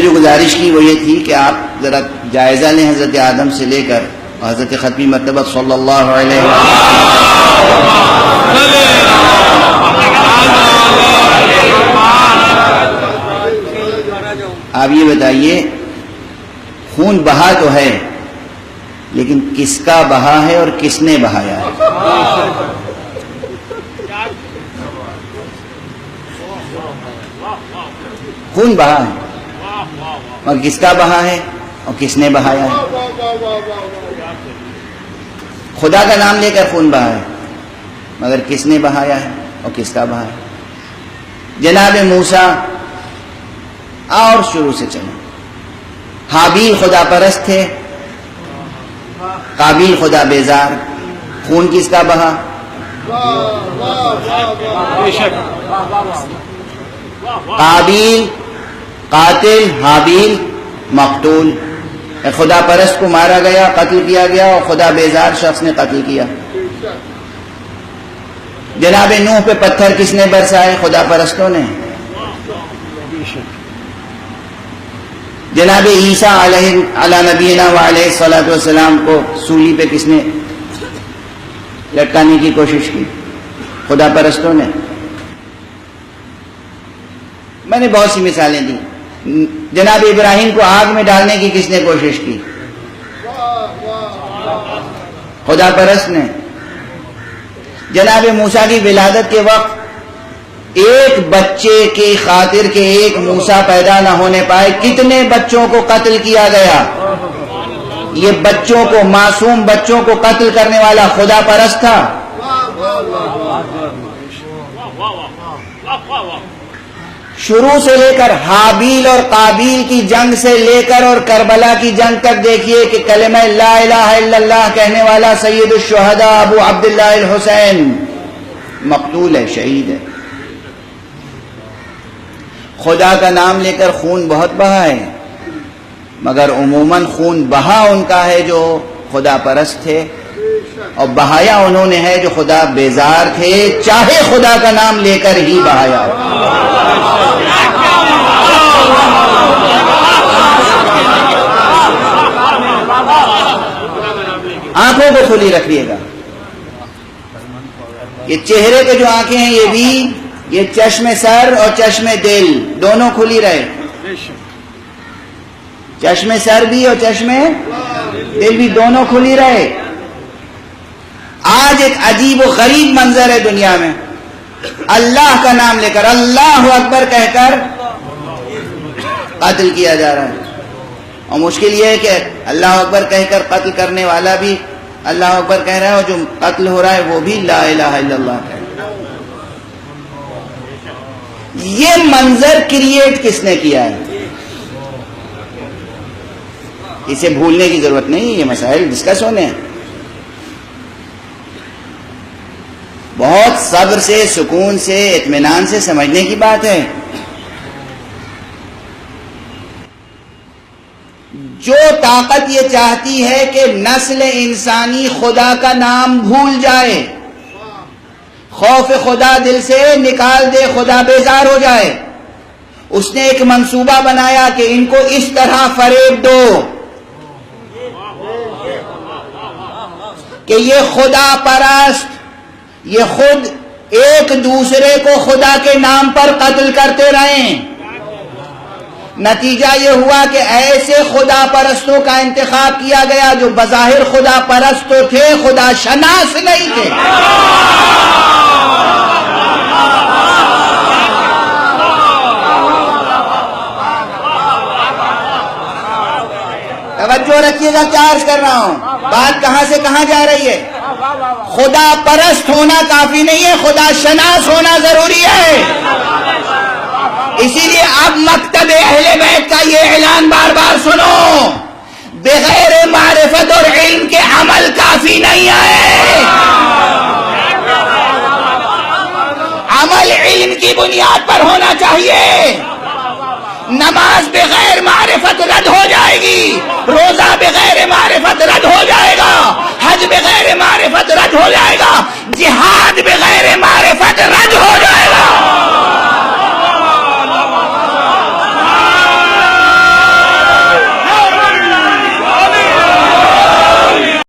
جو گزارش کی وہ یہ تھی کہ آپ ذرا جائزہ لیں حضرت آدم سے لے کر حضرت ختمی مرتبہ صلی اللہ علیہ وسلم. آپ یہ بتائیے خون بہا تو ہے لیکن کس کا بہا ہے اور کس نے بہایا ہے؟ خون بہا ہے اور کس کا بہا ہے اور کس نے بہایا ہے؟ خدا کا نام لے کر خون بہا ہے مگر کس نے بہایا ہے اور کس کا بہا ہے؟ جناب موسیٰ اور شروع سے چلیں. حابیل خدا پرست تھے، قابیل خدا بیزار. خون کس کا بہا؟ قابیل قاتل، حابیل مقتول. خدا پرست کو مارا گیا، قتل کیا گیا، اور خدا بیزار شخص نے قتل کیا. جناب نوح پہ پتھر کس نے برسائے؟ خدا پرستوں نے. جناب عیسیٰ علی نبینا وعلیہ الصلوۃ والسلام کو سولی پہ کس نے لٹکانے کی کوشش کی؟ خدا پرستوں نے. میں نے بہت سی مثالیں دی. جناب ابراہیم کو آگ میں ڈالنے کی کس نے کوشش کی؟ خدا پرست نے. جناب موسیٰ کی ولادت کے وقت ایک بچے کی خاطر کے ایک موسیٰ پیدا نہ ہونے پائے کتنے بچوں کو قتل کیا گیا؟ یہ بچوں کو، معصوم بچوں کو قتل کرنے والا خدا پرست تھا. شروع سے لے کر حابیل اور قابیل کی جنگ سے لے کر اور کربلا کی جنگ تک دیکھیے کہ کلمہ لا الہ الا اللہ کہنے والا سید الشہداء ابو عبداللہ الحسین مقتول ہے، شہید ہے. خدا کا نام لے کر خون بہت بہا ہے مگر عموماً خون بہا ان کا ہے جو خدا پرست تھے اور بہایا انہوں نے ہے جو خدا بیزار تھے، چاہے خدا کا نام لے کر ہی بہایا. آنکھوں کو کھلی رکھیے گا. یہ چہرے کے جو آنکھیں ہیں یہ بھی، یہ چشم سر اور چشم دل دونوں کھلی رہے. چشم سر بھی اور چشم دل بھی دونوں کھلی رہے. آج ایک عجیب و غریب منظر ہے دنیا میں، اللہ کا نام لے کر، اللہ اکبر کہہ کر قتل کیا جا رہا ہے. اور مشکل یہ ہے کہ اللہ اکبر کہہ کر قتل کرنے والا بھی اللہ اکبر کہہ رہا ہے اور جو قتل ہو رہا ہے وہ بھی لا الہ الا اللہ کہہ رہا ہے. یہ منظر کریٹ کس نے کیا ہے؟ اسے بھولنے کی ضرورت نہیں، یہ مسائل ڈسکس ہونے ہیں. بہت صبر سے، سکون سے، اطمینان سے سمجھنے کی بات ہے. جو طاقت یہ چاہتی ہے کہ نسل انسانی خدا کا نام بھول جائے، خوف خدا دل سے نکال دے، خدا بیزار ہو جائے، اس نے ایک منصوبہ بنایا کہ ان کو اس طرح فریب دو کہ یہ خدا پرست، یہ خود ایک دوسرے کو خدا کے نام پر قتل کرتے رہیں. نتیجہ یہ ہوا کہ ایسے خدا پرستوں کا انتخاب کیا گیا جو بظاہر خدا پرست تو تھے، خدا شناس نہیں تھے. توجہ رکھیے گا کیا عرض کر رہا ہوں، بات کہاں سے کہاں جا رہی ہے. خدا پرست ہونا کافی نہیں ہے، خدا شناس ہونا ضروری ہے. اسی لیے اب مکتب اہل بیت کا یہ اعلان بار بار سنو، بغیر معرفت اور علم کے عمل کافی نہیں ہے. عمل علم کی بنیاد پر ہونا چاہیے. نماز بغیر معرفت رد ہو جائے گی، روزہ بغیر معرفت رد ہو جائے گا، حج بغیر معرفت رد ہو جائے گا، جہاد بغیر معرفت رد ہو جائے گا.